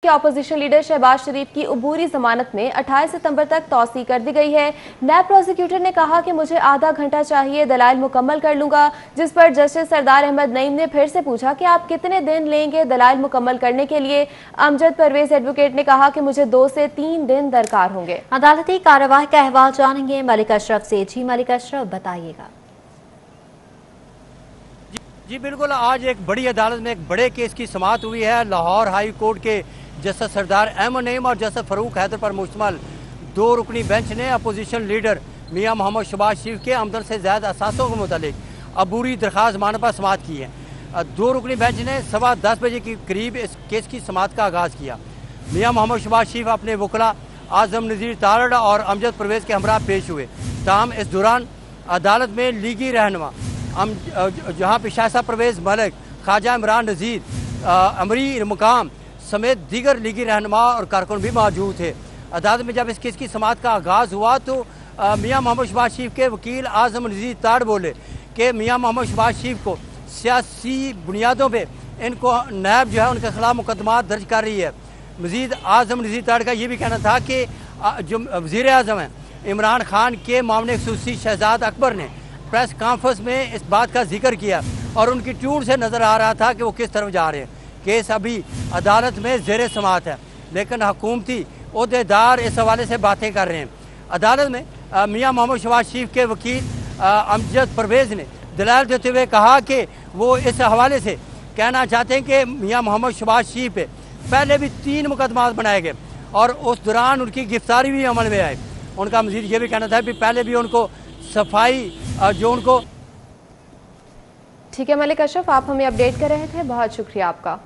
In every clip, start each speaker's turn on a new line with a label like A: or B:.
A: के opposition leader Shahbaz शरीफ की अबूरी जमानत में 28 सितंबर तक तौसी कर दी गई है। नैब प्रोसिक्यूटर ने कहा कि मुझे आधा घंटा चाहिए, दलाइल मुकम्मल कर लूंगा, जिस पर जस्टिस सरदार अहमद नईम ने फिर से पूछा कि आप कितने दिन लेंगे दलाइल मुकम्मल करने के लिए। अमजद परवेज एडवोकेट ने कहा कि मुझे 2 से 3 दिन दरकार होंगे। अदालती कार्रवाई का अहवाल जानेंगे मलिक अशरफ से। जी मलिक अशरफ, बताइएगा।
B: जी बिल्कुल, आज एक बड़ी अदालत में एक बड़े केस की समाअत हुई है। लाहौर हाई कोर्ट के जस्टिस सरदार अहमद नईम और जस्टिस फरूक हैदर पर मुश्तमिल 2 रुकनी बेंच ने अपोजिशन लीडर मियां मोहम्मद शहबाज शरीफ के आमदन से ज़्यादा असासों के मुतालिक अबूरी दरख्वास्त मानने पर समाअत की है। 2 रुकनी बेंच ने 10:15 बजे के करीब इस केस की समाअत का आगाज़ किया। मियां मोहम्मद शहबाज शरीफ अपने वकला आज़म नज़ीर तारड़ और अमजद परवेज के हमरा पेश हुए। ताहम इस दौरान अदालत में लीगी रहनुमा जहाँ पे शाह परवेज मलिक, ख्वाजा इमरान नज़ीर, अमरी मुकाम समेत दीगर लीगी रहनुमा और कारकुन भी मौजूद थे। अदालत में जब इस केस की समाअत का आगाज़ हुआ तो मियां मोहम्मद शहबाज शरीफ के वकील आज़म नज़ीर ताड़ बोले कि मियां मोहम्मद शहबाज शरीफ को सियासी बुनियादों पर इनको नैब जो है उनके खिलाफ मुकदमा दर्ज कर रही है। मज़ीद आज़म नज़ीर ताड़ का ये भी कहना था कि जो वज़ीर आज़म हैं इमरान खान के मामले खुसूसी शहजाद अकबर ने प्रेस कॉन्फ्रेंस में इस बात का जिक्र किया और उनकी ट्यून से नज़र आ रहा था कि वो किस तरफ जा रहे हैं। केस अभी अदालत में ज़ेरे समाअत है, लेकिन हुकूमती ओहदेदार इस हवाले से बातें कर रहे हैं। अदालत में मियां मोहम्मद शहबाज शरीफ के वकील अमजद परवेज ने दलाल देते हुए कहा कि वो इस हवाले से कहना चाहते हैं कि मियां मोहम्मद शहबाज शरीफ पे पहले भी 3 मुकदमा बनाए गए और उस दौरान उनकी गिरफ्तारी भी अमल में आई। उनका मज़ीद ये भी कहना था कि पहले भी उनको सफाई जो उनको।
A: ठीक है मलिक अशरफ, आप हमें अपडेट कर रहे थे, बहुत शुक्रिया आपका।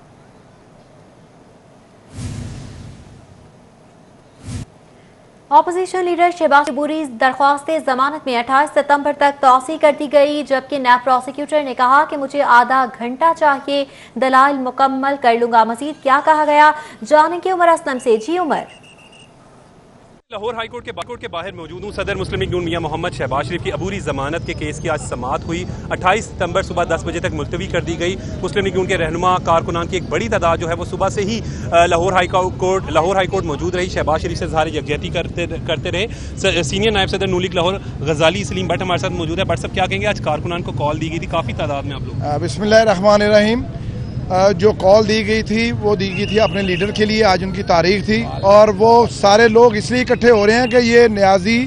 A: अपोजिशन लीडर शहबाज की अबूरी दरख्वास्त जमानत में 28 सितंबर तक तौसी कर दी गई, जबकि नैब प्रोसिक्यूटर ने कहा कि मुझे आधा घंटा चाहिए, दलाइल मुकम्मल कर लूंगा। मजीद क्या कहा गया जानेंगे उमर असलम से। जी उमर।
C: लाहौर हाई कोर्ट के बाहर मौजूद हूँ। सदर मुस्लिम लीग नून मियां मोहम्मद शहबाज शरीफ की अबूरी जमानत के केस की आज समाअत हुई। 28 सितंबर सुबह 10 बजे तक मुलतवी कर दी गई। मुस्लिम लीग नून के रहनुमा कारकुनान की एक बड़ी तादाद जो है वो सुबह से ही लाहौर हाई कोर्ट मौजूद रही। शहबाज शरीफ से सारे यकजहती करते रहे। सीनियर नायब सदर नून लीग लाहौर गजाली सलीम भट्ट हमारे साथ मौजूद है। भट्ट साहब, क्या कहेंगे, आज कारकुनान को कॉल दी गई थी काफ़ी तादाद में आप लोग?
D: बिस्मिल्लाहिर्रहमानिर्रहीम। जो कॉल दी गई थी वो दी गई थी अपने लीडर के लिए। आज उनकी तारीख थी और वो सारे लोग इसलिए इकट्ठे हो रहे हैं कि ये न्याजी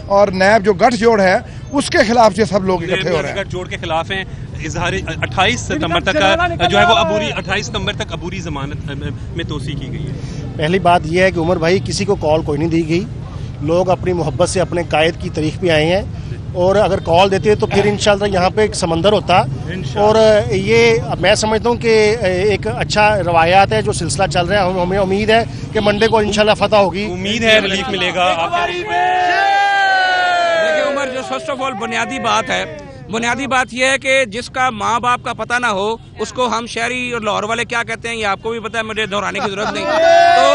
D: और नैब जो गठजोड़ है उसके खिलाफ से सब लोग इकट्ठे हो रहे हैं।
C: गठजोड़ के खिलाफ हैं। इजहार 28 सितंबर तक का जो है वो अबूरी 28 सितंबर तक अबूरी जमानत में तोसी की गई है।
E: पहली बात यह है कि उमर भाई, किसी को कॉल कोई नहीं दी गई। लोग अपनी मोहब्बत से अपने कायद की तारीख पे आए हैं और अगर कॉल देते तो फिर इंशाल्लाह यहाँ पे एक समंदर होता। और ये मैं समझता हूँ कि एक अच्छा रवायात है जो सिलसिला चल रहा है। हमें उम्मीद है कि मंडे को इंशाल्लाह फतह होगी।
C: उम्मीद है रिलीफ मिलेगा।
F: देखिए उमर, जो फर्स्ट ऑफ ऑल बुनियादी बात यह है कि जिसका माँ बाप का पता ना हो उसको हम शहरी और लाहौर वाले क्या कहते हैं ये आपको भी पता है, मुझे दोहराने की जरूरत नहीं। तो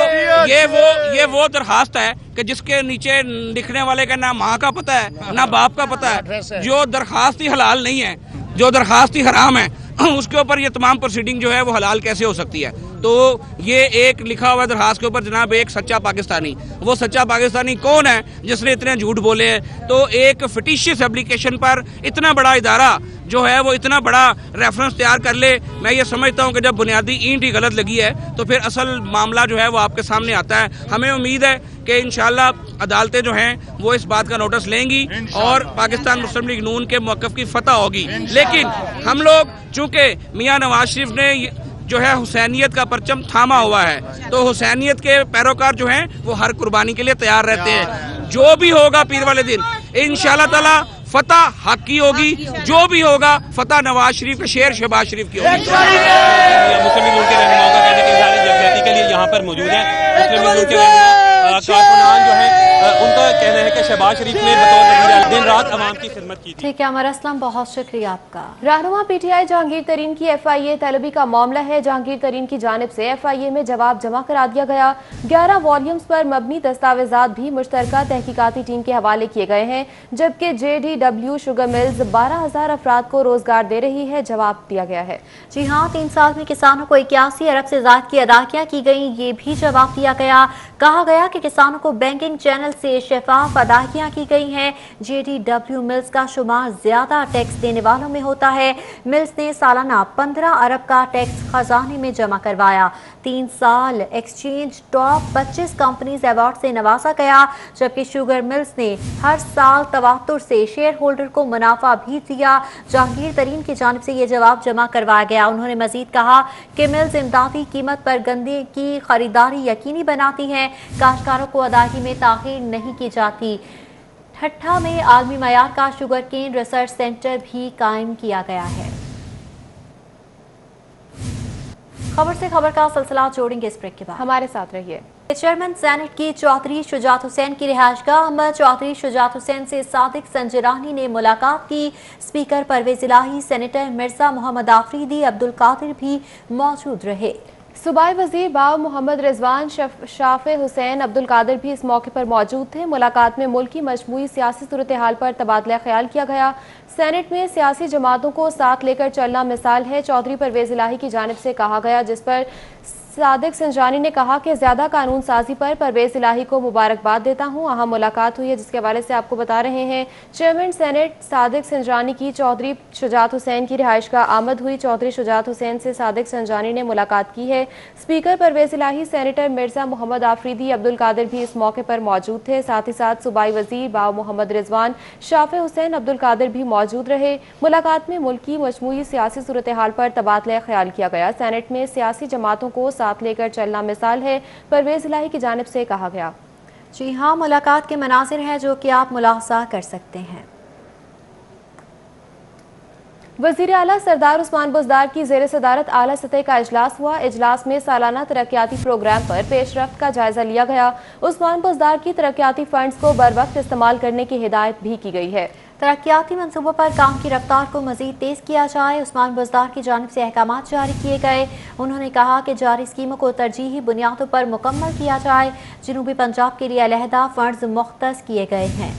F: ये वो दरखास्त है कि जिसके नीचे लिखने वाले का ना माँ का पता है ना बाप का पता है। जो दरखास्त ही हलाल नहीं है, जो दरखास्त ही हराम है, उसके ऊपर ये तमाम प्रोसीडिंग जो है वो हलाल कैसे हो सकती है? तो ये एक लिखा हुआ दरखास्त के ऊपर जनाब एक सच्चा पाकिस्तानी, वो सच्चा पाकिस्तानी कौन है जिसने इतने झूठ बोले हैं? तो एक फिटिशियस एप्लीकेशन पर इतना बड़ा इदारा जो है वो इतना बड़ा रेफरेंस तैयार कर ले, मैं ये समझता हूँ कि जब बुनियादी ईंट ही गलत लगी है तो फिर असल मामला जो है वो आपके सामने आता है। हमें उम्मीद है कि इंशाल्लाह अदालतें जो हैं वो इस बात का नोटिस लेंगी और पाकिस्तान मुस्लिम लीग नून के मौक़िफ़ की फतह होगी। लेकिन हम लोग चूँकि मियां नवाज शरीफ ने जो है हुसैनियत का परचम थामा हुआ है, तो हुसैनियत के पैरोकार जो हैं वो हर कुर्बानी के लिए तैयार रहते हैं। जो भी होगा पीर वाले दिन इंशाल्लाह ताला फतह हक की होगी, जो भी होगा फतह नवाज शरीफ के शेर शहबाज शरीफ की होगी।
C: मुस्लिम लीग के रहनुमाओं का कहना है कि यकजहती के लिए यहाँ पर मौजूद है। मुस्लिम लीग के कारकुनान जो है उनका कहना है कि शहबाज शरीफ ने बतौर वज़ीर दिन रात अवाम की खिदमत की थी।
G: ठीक है अमर असलम, बहुत शुक्रिया आपका।
A: रहनुमा पीटीआई जहांगीर तरीन की FIA तलबी का मामला है। जहांगीर तरीन की जानिब से FIA में जवाब जमा करा दिया गया। 11 वॉल्यूम्स पर मबनी दस्तावेजात भी मुश्तरका तहकीकाती टीम के हवाले किए गए हैं, जबकि JDW शुगर मिल्स 12,000 अफराद को रोजगार दे रही है। जवाब दिया गया है।
G: जी हाँ, 3 साल में किसानों को 81 अरब से ज्यादा की अदायगियां की गई, ये भी जवाब दिया गया। कहा गया कि किसानों को बैंकिंग चैनल से शफाफ अदायगियां की गई हैं। JDW मिल्स का शुमार ज्यादा टैक्स देने वालों में होता है। मिल्स ने सालाना 15 अरब का टैक्स खजाने में जमा करवाया। 3 साल एक्सचेंज टॉप 25 कंपनीज अवार्ड से नवाजा गया, जबकि शुगर मिल्स ने हर साल तवातुर से शेयर होल्डर को मुनाफा भी दिया। जहांगीर तरीन की जानिब से ये जवाब जमा करवाया गया। उन्होंने मजीद कहा कि मिल्स इमदादी कीमत पर गंदे की खरीदारी यकीनी बनाती हैं, काश्तकारों को अदायगी में ताखीर नहीं की जाती। ठट्ठा में आलमी मयार का शुगर केन रिसर्च सेंटर भी कायम किया गया है। खबर से खबर का सिलसिला जोड़ेंगे इस ब्रेक के बाद,
A: हमारे साथ रहिए।
G: चेयरमैन सेनेट की चौधरी शुजात हुसैन की रिहायशगाह अहमद चौधरी शुजात हुसैन से सादिक संजरानी ने मुलाकात की। स्पीकर परवेज इलाही, सेनेटर मिर्जा मोहम्मद आफरीदी, अब्दुल कादिर भी मौजूद रहे।
A: सूबाई वजीर बाव मोहम्मद रिजवान, शाफे हुसैन, अब्दुल कादिर भी इस मौके पर मौजूद थे। मुलाकात में मुल्क की मजमूई सियासी सूरत हाल पर तबादला ख्याल किया गया। सेनेट में सियासी जमातों को साथ लेकर चलना मिसाल है, चौधरी परवेज इलाही की जानिब से कहा गया, जिस पर सादिक संजरानी ने कहा कि ज्यादा कानून साजी पर परवेज इलाही को मुबारकबाद देता हूं। अहम मुलाकात हुई है, जिसके हवाले से आपको बता रहे हैं। चेयरमैन सेनेट सादिक संजरानी की चौधरी शुजात हुसैन की रिहायशगाह आमद हुई। चौधरी शुजात हुसैन से सादिक संजरानी ने मुलाकात की है। स्पीकर परवेज इलाही, सेनेटर मिर्जा मोहम्मद आफरीदी, अब्दुल कादिर भी इस मौके पर मौजूद थे। साथ ही साथ सूबाई वजीर बाव मोहम्मद रिजवान, शाफे हुसैन, अब्दुल कादिर भी मौजूद रहे। मुलाकात में मुल्क की मजमूई सियासी सूरत हाल पर तबादला ख्याल किया गया। सेनेट में सियासी जमातों को साथ लेकर चलना मिसाल है, परवेज इलाही की जानिब से कहा गया।
G: जी हाँ, मुलाकात के मनाजिर हैं जो कि आप मुलाहजा कर सकते हैं।
A: वज़ीर आला सरदार उस्मान बुज़दार की ज़ेर सदारत आला सतह का इजलास हुआ। इजलास में सालाना तरक्याती प्रोग्राम पर पेशरफ्त का जायजा लिया गया। उस्मान बुज़दार की तरक्याती फंड्स को बर वक्त इस्तेमाल करने की हिदायत भी की गई है।
G: तरक्याती मनसूबों पर काम की रफ्तार को मजीद तेज किया जाए। उस्मान बुज़दार की जानिब से अहकाम जारी किए गए। उन्होंने कहा कि जारी स्कीमों को तरजीही बुनियादों पर मुकम्मल किया जाए। जनूबी पंजाब के लिए अलहदा फंड्स मुख्तस किए गए हैं।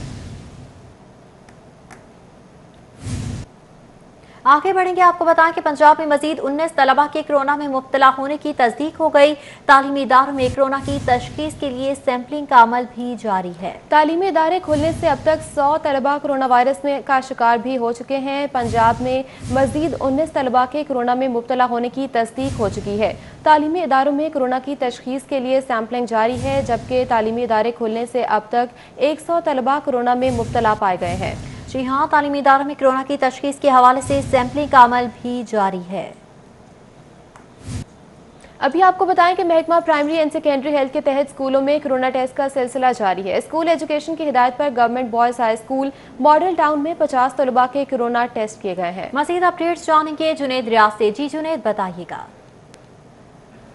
G: आगे बढ़ेंगे, आपको बताएं कि पंजाब में मजीद 19 तलबा के कोरोना में मुब्तला होने की तस्दीक हो गई। तालीमी इदारों में कोरोना की तशखीस के लिए सैंपलिंग का अमल भी जारी है।
A: तालीमी इदारे खुलने से अब तक 100 तलबा कोरोना वायरस में का शिकार भी हो चुके हैं। पंजाब में मजीद 19 तलबा के कोरोना में मुब्तला होने की तस्दीक हो चुकी है। तालीमी इदारों में कोरोना की तशखीस के लिए सैंपलिंग जारी है, जबकि तालीमी इदारे खुलने से अब तक 100 तलबा कोरोना में मुब्तला पाए गए हैं।
G: जी हाँ, तालीमी इदारों में कोरोना की तशखीस के हवाले से सैंपलिंग का अमल भी जारी है।
A: अभी आपको बताएं कि महकमा प्राइमरी एंड सेकेंडरी हेल्थ के तहत स्कूलों में कोरोना टेस्ट का सिलसिला जारी है। स्कूल एजुकेशन की हिदायत पर government boys high school model town में 50 तलबा के कोरोना टेस्ट किए गए हैं।
G: मजीद अपडेट्स जानेंगे जुनेद रियाज से। जी जुनेद, बताइएगा।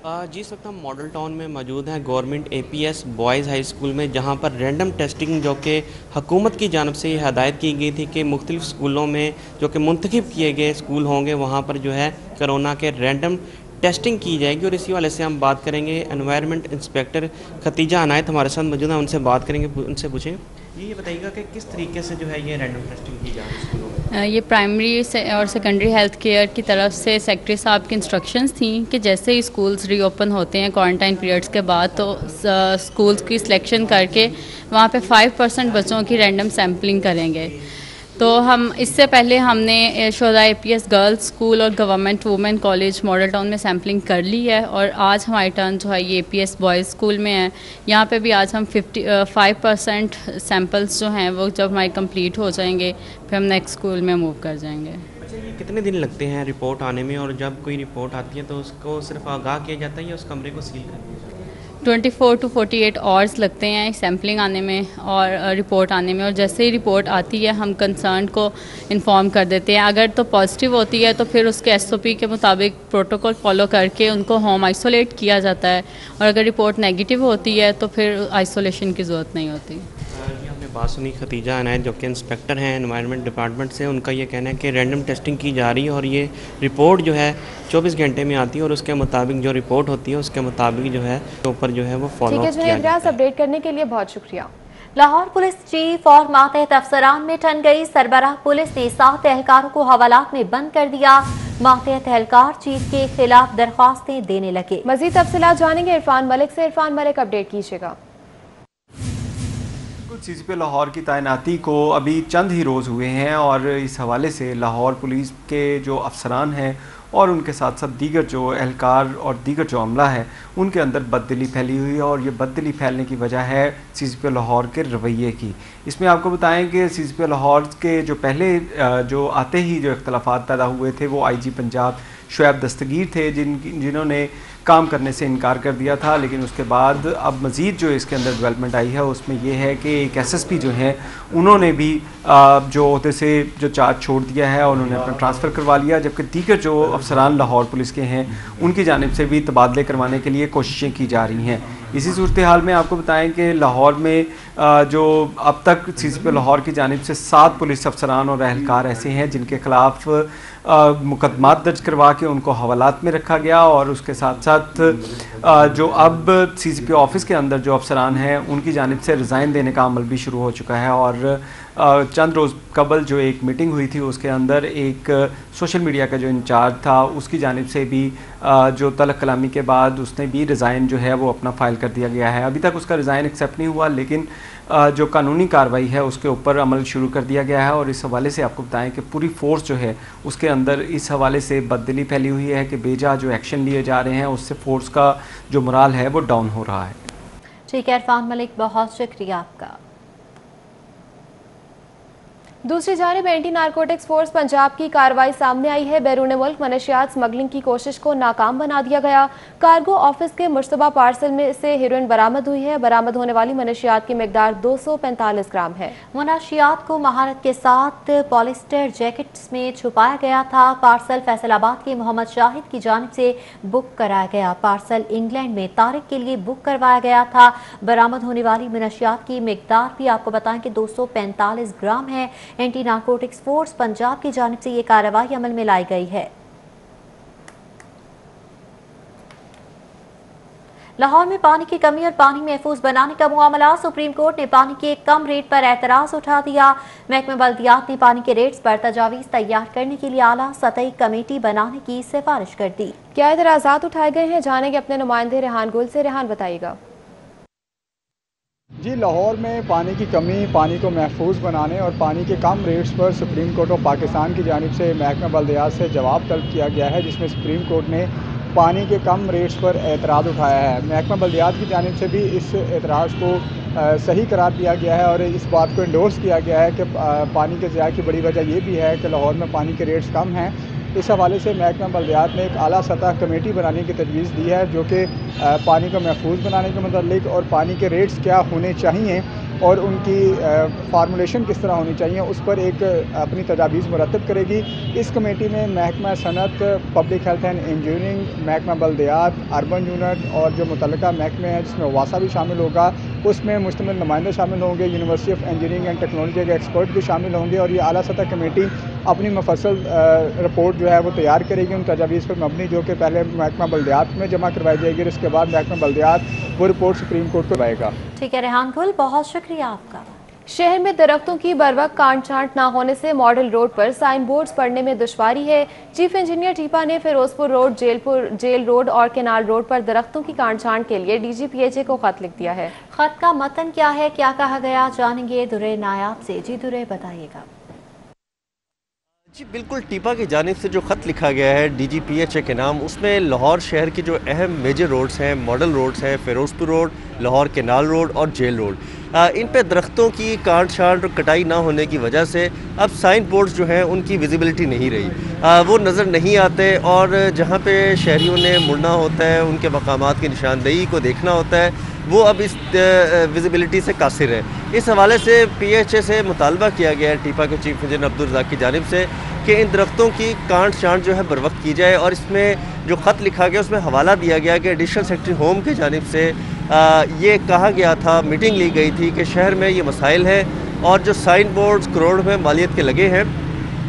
H: जी, इस वक्त हम मॉडल टाउन में मौजूद हैं government APS boys high school में, जहां पर रैंडम टेस्टिंग जो कि हुकूमत की जानब से ये हदायत की गई थी कि मुख्तलिफ स्कूलों में जो कि मुंतखब किए गए स्कूल होंगे वहां पर जो है कोरोना के रैंडम टेस्टिंग की जाएगी। और इसी वाले से हम बात करेंगे एनवायरनमेंट इंस्पेक्टर खतीजा अनायत हमारे साथ मौजूद हैं, उनसे बात करेंगे, उनसे पूछेंगे। ये बताइएगा कि किस तरीके से जो है ये रैंडम टेस्टिंग की जा रही है स्कूलों में?
I: ये प्राइमरी और सेकेंडरी हेल्थ केयर की तरफ से सेक्रेटरी साहब की इंस्ट्रक्शंस थी कि जैसे ही स्कूल्स रीओपन होते हैं क्वारंटाइन पीरियड्स के बाद, तो स्कूल्स की सिलेक्शन करके वहाँ पे 5% बच्चों की रैंडम सैम्पलिंग करेंगे। तो हम इससे पहले हमने शोधा APS गर्ल्स स्कूल और government women college model town में सैम्पलिंग कर ली है, और आज हमारी टर्न जो है ये APS बॉयज़ स्कूल में है। यहाँ पे भी आज हम 5% सैम्पल्स जो हैं वो जब हमारे कंप्लीट हो जाएंगे फिर हम नेक्स्ट स्कूल में मूव कर जाएंगे।
H: अच्छा, ये कितने दिन लगते हैं रिपोर्ट आने में, और जब कोई रिपोर्ट आती है तो उसको सिर्फ आगाह किया जाता है या उस कमरे को सील कर दिया जाता है?
I: 24 to 48 आवर्स लगते हैं सैम्पलिंग आने में और रिपोर्ट आने में, और जैसे ही रिपोर्ट आती है हम कंसर्न को इन्फॉर्म कर देते हैं। अगर तो पॉजिटिव होती है तो फिर उसके SOP के मुताबिक प्रोटोकॉल फॉलो करके उनको होम आइसोलेट किया जाता है, और अगर रिपोर्ट नेगेटिव होती है तो फिर आइसोलेशन की ज़रूरत नहीं होती।
H: हमने बात सुनी खतीजा अनायत जो कि इंस्पेक्टर हैं एनवायरनमेंट डिपार्टमेंट से, उनका ये कहना है कि रैंडम टेस्टिंग की जा रही है और ये रिपोर्ट जो है 24 घंटे में आती है और उसके मुताबिक जो रिपोर्ट होती है उसके मुताबिक जो है ऊपर जो है वो फॉलो किया जाता है।
A: अपडेट करने के लिए बहुत शुक्रिया।
G: लाहौर पुलिस चीफ और मातहत अफसरान में ठन गई। सरबराह पुलिस ने 7 एहलकारों को हवालात में बंद कर दिया। मातहत एहलकार चीफ के खिलाफ दरख्वास्तें देने लगे।
A: मजीद तफसीलात जानेंगे इरफान मलिक से। इरफान मलिक, अपडेट कीजिएगा।
J: CCP लाहौर की तैनाती को अभी चंद ही रोज़ हुए हैं और इस हवाले से लाहौर पुलिस के जो अफसरान हैं और उनके साथ साथ दीगर जो एहलकार और दीगर जो अमला है उनके अंदर बददिली फैली हुई है, और ये बददिली फैलने की वजह है CCP लाहौर के रवैये की। इसमें आपको बताएं कि CCP लाहौर के जो पहले जो आते ही जो इख्तलाफात पैदा हुए थे वो IG पंजाब शुएब दस्तगीर थे जिन्होंने काम करने से इनकार कर दिया था, लेकिन उसके बाद अब मज़ीद जो इसके अंदर डेवलपमेंट आई है उसमें यह है कि एक SSP जो हैं उन्होंने भी जो ओहदे से जो चार्ज छोड़ दिया है और उन्होंने अपना ट्रांसफ़र करवा लिया, जबकि दीगर जो अफसरान लाहौर पुलिस के हैं उनकी जानिब से भी तबादले करवाने के लिए कोशिशें की जा रही हैं। इसी सूरत हाल में आपको बताएं कि लाहौर में जो अब तक CCP लाहौर की जानिब से 7 पुलिस अफसरान और एहलकार ऐसे हैं जिनके खिलाफ मुकदमात दर्ज करवा के उनको हवालात में रखा गया, और उसके साथ साथ जो अब CCP ऑफिस के अंदर जो अफसरान हैं उनकी जानिब से रिज़ाइन देने का अमल भी शुरू हो चुका है। और चंद रोज़ कबल जो एक मीटिंग हुई थी उसके अंदर एक सोशल मीडिया का जो इंचार्ज था उसकी जानिब से भी जो तलब कलामी के बाद उसने भी रिज़ाइन जो है वो अपना फ़ाइल कर दिया गया है। अभी तक उसका रिज़ाइन एक्सेप्ट नहीं हुआ, लेकिन जो कानूनी कार्रवाई है उसके ऊपर अमल शुरू कर दिया गया है। और इस हवाले से आपको बताएं कि पूरी फोर्स जो है उसके अंदर इस हवाले से बददिली फैली हुई है कि बेजा जो एक्शन लिए जा रहे हैं उससे फोर्स का जो मोराल है वो डाउन हो रहा है।
G: ठीक है इरफान मलिक, बहुत शुक्रिया आपका।
A: दूसरी जानिब एंटी नारकोटिक्स फोर्स पंजाब की कार्रवाई सामने आई है। बैरून मुल्क मनशियात स्मगलिंग की कोशिश को नाकाम बना दिया गया। कार्गो ऑफिस के मुश्तबा पार्सल में से हेरोइन बरामद हुई है। बरामद होने वाली मनशियात की मिकदार 245 ग्राम है।
G: मनशियात को महारत के साथ पॉलिस्टर जैकेट्स में छुपाया गया था। पार्सल फैसलाबाद के मोहम्मद शाहिद की जानिब से बुक कराया गया। पार्सल इंग्लैंड में तारिक के लिए बुक करवाया गया था। बरामद होने वाली मनशियात की मिकदार भी आपको बताएं कि 245 ग्राम है। एंटी नारकोटिक्स फोर्स पंजाब की जानिब से ये कार्रवाई अमल में लाई गई है। लाहौर में पानी की कमी और पानी महफूज बनाने का मामला। सुप्रीम कोर्ट ने पानी के कम रेट पर एतराज उठा दिया। महकमा बल्दियात ने पानी के रेट्स पर तजावीज़ तैयार करने के लिए आला सतही कमेटी बनाने की सिफारिश कर दी।
A: क्या एतराज़ात उठाए गए हैं, जानेंगे अपने नुमाइंदे रेहान गुल से। रेहान, बताइएगा।
K: जी, लाहौर में पानी की कमी, पानी को महफूज बनाने और पानी के कम रेट्स पर सुप्रीम कोर्ट ऑफ पाकिस्तान की जानिब से महकमा बल्दियात से जवाब तलब किया गया है, जिसमें सुप्रीम कोर्ट ने पानी के कम रेट्स पर एतराज़ उठाया है। महकमा बल्दियात की जानिब से भी इस एतराज़ को सही करार दिया गया है और इस बात को इंडोर्स किया गया है कि पानी के ज़िया की बड़ी वजह यह भी है कि लाहौर में पानी के रेट्स कम हैं। इस हवाले से महकमा बल्दियात ने एक आला सतह कमेटी बनाने की तजवीज़ दी है, जो कि पानी को महफूज बनाने के मतलब और पानी के रेट्स क्या होने चाहिए और उनकी फार्मूलेशन किस तरह होनी चाहिए उस पर एक अपनी तजावीज़ मुरतब करेगी। इस कमेटी में महकमा सनत, पब्लिक हेल्थ एंड इंजीनियरिंग, महकमा बल्दियात, अर्बन यूनिट और जो मुतल्लिका महकमे हैं जिसमें वासा भी शामिल होगा, उसमें मुश्तमिल नुमाइंदे शामिल होंगे, university of engineering and technology के एक्सपर्ट भी शामिल होंगे। और ये आला सतह कमेटी अपनी मुफस्सल रिपोर्ट जो है वो तैयार करेगी उन तजावीज़ पर मबनी, जो कि पहले महकमा बल्दियात में जमा करवाई जाएगी और उसके बाद महकमा बल्दियात वो रिपोर्ट सुप्रीम कोर्ट को लाएगा।
G: ठीक है रेहान गुल, बहुत शुक्रिया आपका।
A: शहर में दरख्तों की बरवक्त काट छांट न होने से मॉडल रोड पर साइन बोर्ड्स पढ़ने में दुश्वारी है। चीफ इंजीनियर टीपा ने फिरोजपुर रोड, जेल रोड और केनाल रोड पर दरख्तों की काट छांट के लिए DGPHA को खत लिख दिया है।
G: खत का मतन क्या है, क्या कहा गया, जानेंगे दुरे नायाब से। जी दुरे, बताइएगा।
L: जी बिल्कुल, टीपा की जानिब से जो ख़त लिखा गया है DGPHA के नाम, उसमें लाहौर शहर की जो अहम मेजर रोड्स हैं, मॉडल रोड्स हैं, Firozpur road, Lahore canal road और जेल रोड, इन पे दरख्तों की काट छांट और कटाई ना होने की वजह से अब साइन बोर्ड्स जो हैं उनकी विजिबिलिटी नहीं रही। वो नज़र नहीं आते और जहाँ पे शहरियों ने मुड़ना होता है, उनके मकामात की निशानदेही को देखना होता है, वो अब इस विजिबिलिटी से कासिर है। इस हवाले से PHA से मुतालबा किया गया है टीपा के चीफ इंजीनियर अब्दुल रज़ाक की जानिब से कि इन दरख्तों की काट छांट जो है बर वक्त की जाए। और इसमें जो ख़त लिखा गया उसमें हवाला दिया गया कि एडिशनल सेक्रेटरी होम की जानिब से ये कहा गया था, मीटिंग ली गई थी कि शहर में ये मसाइल हैं और जो साइन बोर्ड्स करोड़ में मालियत के लगे हैं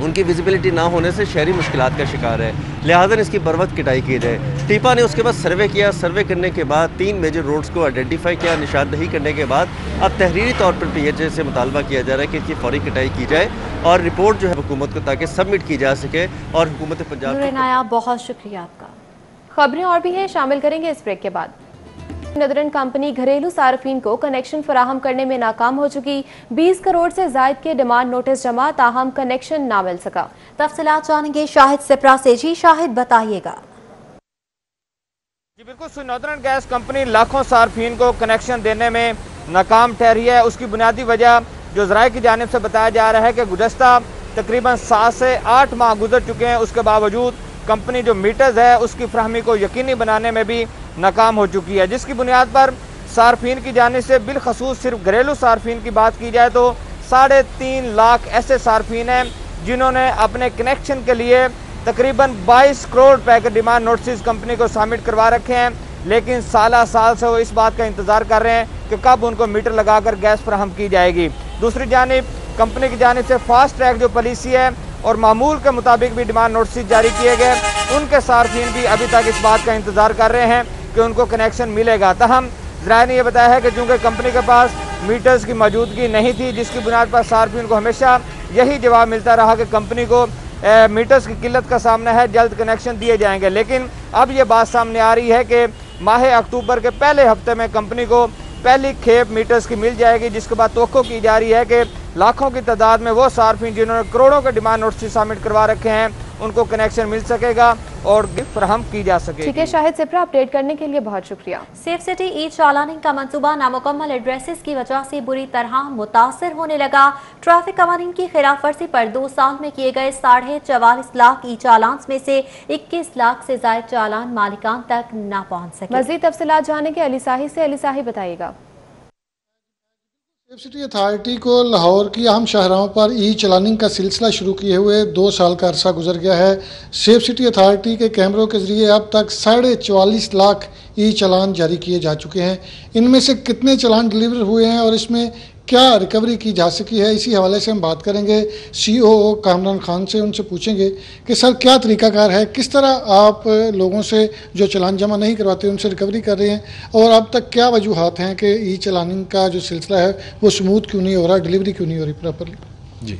L: उनकी विजिबिलिटी ना होने से शहरी मुश्किलात का शिकार है, लिहाजा इसकी बर वक्त कटाई की जाए। टीपा ने उसके बाद सर्वे किया, सर्वे करने के बाद 3 मेजर रोड्स को आइडेंटिफाई किया, निशानदही करने के बाद अब तहरीरी तौर पर PHA से मुतालबा किया जा रहा है कि इसकी फौरी कटाई की जाए और रिपोर्ट जो है हुकूमत को ताकि सबमिट की जा सके। और हुकूमत पंजाब,
G: बहुत शुक्रिया आपका।
A: खबरें और भी हैं, शामिल करेंगे इस ब्रेक के बाद। नदरन कंपनी घरेलू सार्फिन को कनेक्शन फराहम करने में नाकाम हो चुकी, 20 करोड़ से जायद के डिमांड नोटिस जमा, ताहम कनेक्शन ना मिल सका।
G: तफसीलात जानेंगे शाहिद सिप्रा से। जी शाहिद, बताइएगा।
M: जी बिल्कुल, नॉर्दर्न गैस कंपनी लाखों सार्फिन को कनेक्शन देने में नाकाम ठहरी है। उसकी बुनियादी वजह जो ज़राए की जानिब से बताया जा रहा है कि गुज़श्ता तकरीबन 7 से 8 माह गुजर चुके हैं, उसके बावजूद कंपनी जो मीटर्स है उसकी फ्राहमी को यकीनी बनाने में भी नाकाम हो चुकी है, जिसकी बुनियाद पर सार्फिन की जानिब से बिलखसूस सिर्फ घरेलू सार्फिन की बात की जाए तो 3.5 लाख ऐसे सार्फिन हैं जिन्होंने अपने कनेक्शन के लिए तकरीबन 22 करोड़ रुपए के डिमांड नोटिस कंपनी को सबमिट करवा रखे हैं, लेकिन साल से वो इस बात का इंतज़ार कर रहे हैं कि कब उनको मीटर लगाकर गैस फराहम की जाएगी। दूसरी जानिब कंपनी की जानिब से फास्ट ट्रैक जो पॉलिसी है और मामूल के मुताबिक भी डिमांड नोटिस जारी किए गए, उनके सार्फिन भी अभी तक इस बात का इंतज़ार कर रहे हैं कि उनको कनेक्शन मिलेगा। तहम ज़राए ने यह बताया है कि चूँकि कंपनी के पास मीटर्स की मौजूदगी नहीं थी, जिसकी बुनियाद पर सार्फिन को हमेशा यही जवाब मिलता रहा कि कंपनी को मीटर्स की किल्लत का सामना है, जल्द कनेक्शन दिए जाएंगे। लेकिन अब ये बात सामने आ रही है कि माह अक्टूबर के पहले हफ्ते में कंपनी को पहली खेप मीटर्स की मिल जाएगी, जिसके बाद तवक्को की जा रही है कि लाखों की तादाद में वो सार्फिन जिन्होंने करोड़ों के डिमांड नोटिस सबमिट करवा रखे हैं उनको कनेक्शन मिल सकेगा और फराहम की जा सकेगी।
A: ठीक है शाहिद सिप्रा, अपडेट करने के लिए बहुत शुक्रिया।
G: सेफ सिटी ई चालानिंग का मंसूबा नामुकम्मल एड्रेसेस की वजह से बुरी तरह मुतासर होने लगा। ट्रैफिक कवानीन की खिलाफ वर्जी पर 2 साल में किए गए 44.5 लाख ई चालान में से 21 लाख से ज्यादा चालान मालिकान तक न पहुँच सके।
A: मज़ीद तफसीलात जानेंगे अली साही से। अली साही, बताइएगा।
N: सेफ सिटी अथॉरिटी को लाहौर की अहम शाहराहों पर ई चलानिंग का सिलसिला शुरू किए हुए 2 साल का अरसा गुजर गया है। सेफ सिटी अथॉरिटी के कैमरों के जरिए अब तक 44.5 लाख ई चलान जारी किए जा चुके हैं। इनमें से कितने चलान डिलीवर हुए हैं और इसमें क्या रिकवरी की जा सकी है, इसी हवाले से हम बात करेंगे COO कामरान खान से। उनसे पूछेंगे कि सर क्या तरीकाकार है, किस तरह आप लोगों से जो चलान जमा नहीं करवाते उनसे रिकवरी कर रहे हैं और अब तक क्या वजूहात हैं कि ई चलानिंग का जो सिलसिला है वो स्मूथ क्यों नहीं हो रहा, डिलीवरी क्यों नहीं हो रही प्रॉपरली?
O: जी,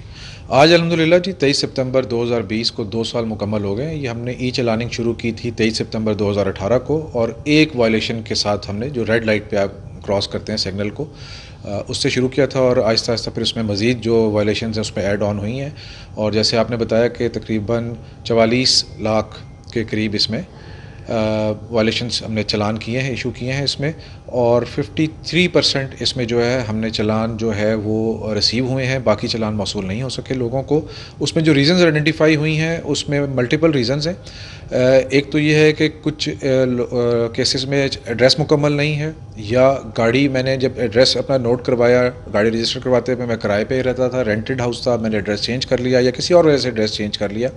O: आज अल्हम्दुलिल्लाह जी 23 सितंबर 2020 को 2 साल मुकम्मल हो गए। ये हमने ई चलानिंग शुरू की थी 23 सितंबर 2018 को और एक वायलेशन के साथ हमने जो रेड लाइट पे आप क्रॉस करते हैं सिग्नल को, उससे शुरू किया था और आहिस्ता आहिस्ता फिर उसमें मज़ीद जो वायलेशंस हैं उसमें ऐड ऑन हुई हैं और जैसे आपने बताया कि तकरीबन 44 लाख के करीब इसमें वायलेशंस हमने चलान किए हैं, इशू किए हैं इसमें और 53% इसमें जो है हमने चलान जो है वो रिसीव हुए हैं, बाकी चलान मौसूल नहीं हो सके लोगों को। उसमें जो रीज़न्स आइडेंटिफाई हुई हैं उसमें मल्टीपल रीज़न्स हैं। एक तो ये है कि कुछ केसेस में एड्रेस मुकम्मल नहीं है या गाड़ी, मैंने जब एड्रेस अपना नोट करवाया, गाड़ी रजिस्टर करवाते हुए मैं किराए पे ही रहता था, रेंटेड हाउस था, मैंने एड्रेस चेंज कर लिया या किसी और वजह से एड्रेस चेंज कर लिया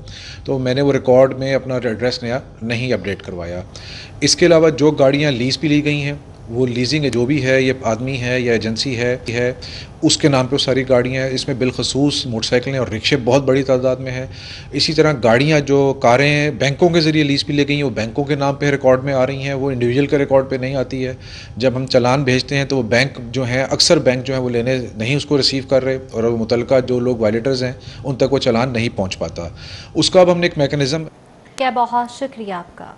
O: तो मैंने वो रिकॉर्ड में अपना एड्रेस नया नहीं अपडेट करवाया। इसके अलावा जो गाड़ियाँ लीज़ पे ली गई हैं वो लीजिंग जो भी है, ये आदमी है या एजेंसी है उसके नाम पे वो सारी गाड़ियाँ हैं। इसमें बिलखसूस मोटरसाइकिलें और रिक्शे बहुत बड़ी तादाद में है। इसी तरह गाड़ियाँ जो कारें बैंकों के ज़रिए लीज़ पे ले गई हैं वो बैंकों के नाम पे रिकॉर्ड में आ रही हैं, वो इंडिविजुअल के रिकॉर्ड पे नहीं आती है। जब हम चलान भेजते हैं तो वो बैंक जो हैं, अक्सर बैंक जो है वो लेने नहीं उसको रिसीव कर रहे और वो मुतल्लिका जो लोग वायलेटर्स हैं उन तक वो चलान नहीं पहुँच पाता। उसका अब हमने एक मैकेनिज़्म।
G: क्या बहुत शुक्रिया आपका।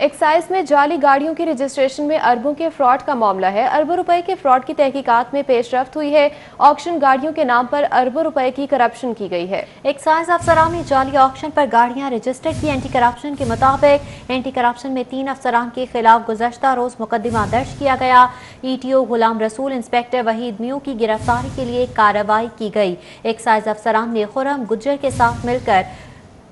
A: एक्साइज में जाली गाड़ियों की रजिस्ट्रेशन में अरबों के फ्रॉड का मामला है। अरबों रुपए के फ्रॉड की तहकीकात में पेशरफ्त हुई है। ऑक्शन गाड़ियों के नाम पर अरबों रुपए की करप्शन की गई है।
G: एक्साइज अफसरान ने जाली ऑक्शन पर गाड़ियां रजिस्टर की। एंटी करप्शन के मुताबिक एंटी करप्शन में 3 अफसरान के खिलाफ गुज़श्ता रोज मुकदमा दर्ज किया गया। ETO गुलाम रसूल, इंस्पेक्टर वहीद मियों की गिरफ्तारी के लिए कार्रवाई की गई। एक्साइज अफसरान ने खुरम गुज्जर के साथ मिलकर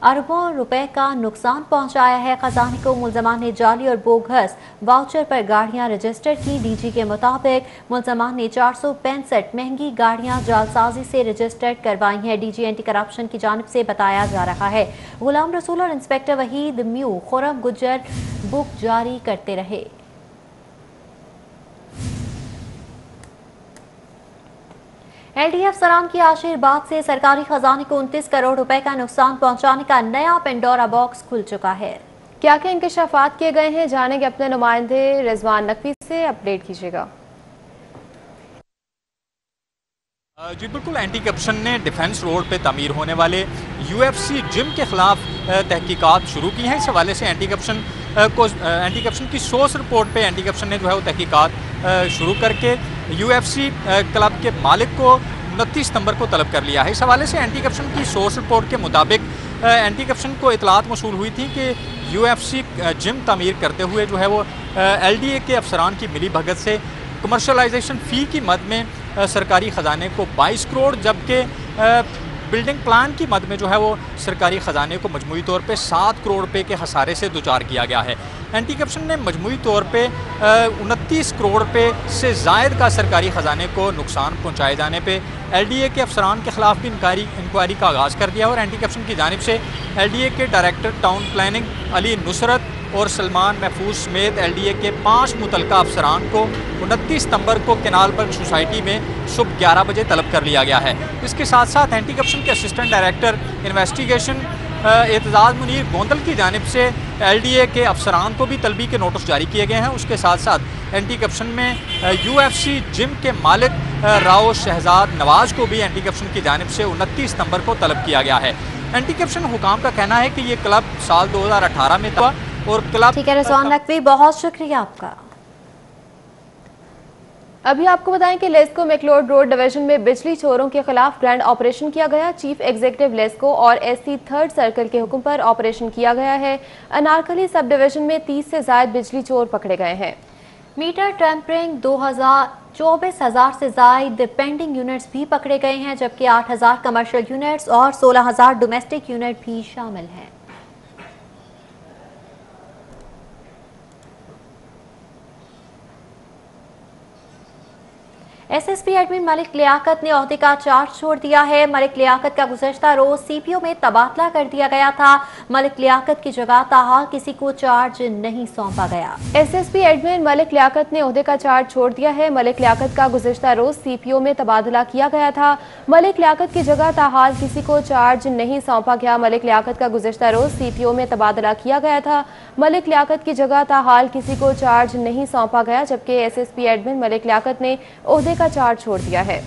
G: अरबों रुपए का नुकसान पहुंचाया है। खजाने को मुलजमान ने जाली और बोगस वाउचर पर गाड़ियां रजिस्टर की। डीजी के मुताबिक मुलजमान ने 465 महंगी गाड़ियां जालसाजी से रजिस्टर्ड करवाई हैं। डीजी एंटी करप्शन की जानिब से बताया जा रहा है गुलाम रसूल और inspector Waheed mu Khurram Gujjar book जारी करते रहे। एलडीए अफसरान की आशीर्वाद से सरकारी खजाने को 29 करोड़ रुपए का नुकसान पहुंचाने का नया पेंडोरा बॉक्स खुल चुका है।
A: क्या क्या इंकशाफात किए गए हैं, जानेंगे अपने नुमाइंदे रिजवान नकवी से। अपडेट कीजिएगा।
P: जी बिल्कुल, एंटी करप्शन ने डिफेंस रोड पे तामीर होने वाले यूएफसी जिम के खिलाफ तहकीकात शुरू की हैं। इस हवाले से एंटी करप्शन की सोर्स रिपोर्ट पे एंटी करप्शन ने जो है वो तहकीकात शुरू करके यूएफसी क्लब के मालिक को 29 सितंबर को तलब कर लिया है। इस हवाले से एंटी करप्शन की सोर्स रिपोर्ट के मुताबिक एंटी करप्शन को इतलात मौसूल हुई थी कि यूएफसी जिम तामीर करते हुए जो है वो एलडीए के अफसरान की मिली भगत से कमर्शलाइजेशन फ़ी की मद में सरकारी ख़जाने को 22 करोड़, जबकि बिल्डिंग प्लान की मद में जो है वो सरकारी ख़जाने को मजमूई तौर पे 7 करोड़ रुपए के खसारे से दुचार किया गया है। एंटी करप्शन ने मजमूई तौर पे 29 करोड़ रुपए से ज़ायद का सरकारी ख़जाने को नुकसान पहुँचाए जाने पे एलडीए के अफसरान के खिलाफ भी इंक्वायरी का आगाज़ कर दिया और एंटी करप्शन की जानिब से एलडीए के director town planning Ali Nusrat और सलमान महफूज समेत एलडीए के 5 मुतलका अफसरान को 29 सितंबर को केनालबर्ग सोसाइटी में सुबह 11 बजे तलब कर लिया गया है। इसके साथ साथ एंटी करप्शन के assistant director investigation Aitzaz Munir Gondal की जानिब से एलडीए के अफसरान को भी तलबी के नोटिस जारी किए गए हैं। उसके साथ साथ एंटी करप्शन में यूएफसी जिम के मालिक राव शहजाद नवाज को भी एंटी करप्शन की जानिब से 29 सितंबर को तलब किया गया है। एंटी करप्शन हुकाम का कहना है कि ये क्लब साल 2018 में था और क्लब।
G: ठीक है रिजवान नकवी, बहुत शुक्रिया आपका।
A: अभी आपको बताएं कि लेस्को मैक्लोड रोड डिवीजन में बिजली चोरों के खिलाफ ग्रैंड ऑपरेशन किया गया। चीफ एग्जीक्यूटिव लेस्को और एससी 3rd सर्कल के हुक्म पर ऑपरेशन किया गया है। अनारकली सब डिवीजन में 30 से ज्यादा बिजली चोर पकड़े गए हैं।
G: मीटर टेम्परिंग 24,000 से ज्यादा पेंडिंग यूनिट्स भी पकड़े गए हैं, जबकि 8,000 कमर्शियल यूनिट्स और 16,000 डोमेस्टिक यूनिट भी शामिल हैं। एसएसपी एडमिन मलिक लियाकत ने ओहदे का चार्ज छोड़ दिया है। मलिक लियाकत का गुज़श्ता रोज सीपीओ में तबादला कर दिया गया था। मलिक लियाकत की जगह ताहाल किसी को चार्ज नहीं सौंपा गया।
A: एसएसपी एडमिन मलिक लियाकत ने ओहदे का चार्ज छोड़ दिया है। मलिक लियाकत का गुज़श्ता रोज सीपीओ में तबादला किया गया था। मलिक लियाकत की जगह ताहाल किसी को चार्ज नहीं सौंपा गया। मलिक लियाकत का गुज़श्ता रोज सीपीओ में तबादला किया गया था। मलिक लियाकत की जगह ताहाल किसी को चार्ज नहीं सौंपा गया, जबकि एसएसपी एडमिन मलिक लियाकत ने ओहदे का चार्ज छोड़ दिया है।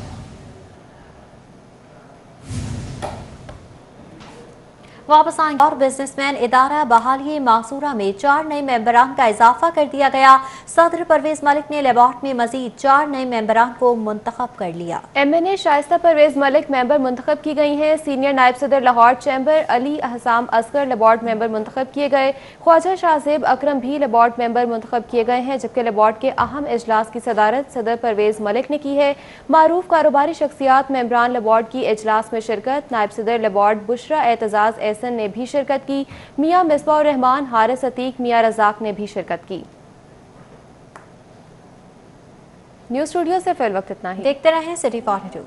G: वापस आएंगे और बिजनेसमैन इदारा बहाली मासूरा में 4 नए मेंबरान का इजाफा कर दिया गया। सदर परवेज मलिक ने लेबॉर्ट में मजीद 4 नए मेंबरान को मुंतखब कर लिया।
A: एमएनए शाइस्ता परवेज मलिक मेंबर मुंतखब की गई हैं। सीनियर नायब सदर लाहौर चैम्बर अली अहसाम असगर लेबॉर्ट मेंबर मुंतखब किए गए। ख्वाजा शाहजेब अकरम भी लेबॉर्ट मेंबर मुंतखब किए गए हैं, जबकि लेबॉर्ट के अहम इजलास की सदारत सदर परवेज मलिक ने की है। मारूफ कारोबारी शख्सियात मेंबरान लेबॉर्ट की इजलास में शिरकत। नायब सदर लेबॉर्ट बुशरा एतजाज ने भी शिरकत की। मियां मिसबाह रहमान, हारिस अतीक, मियां रजाक ने भी शिरकत की। न्यूज़ स्टूडियो से फिर वक्त इतना ही।
G: देखते रहें सिटी 42।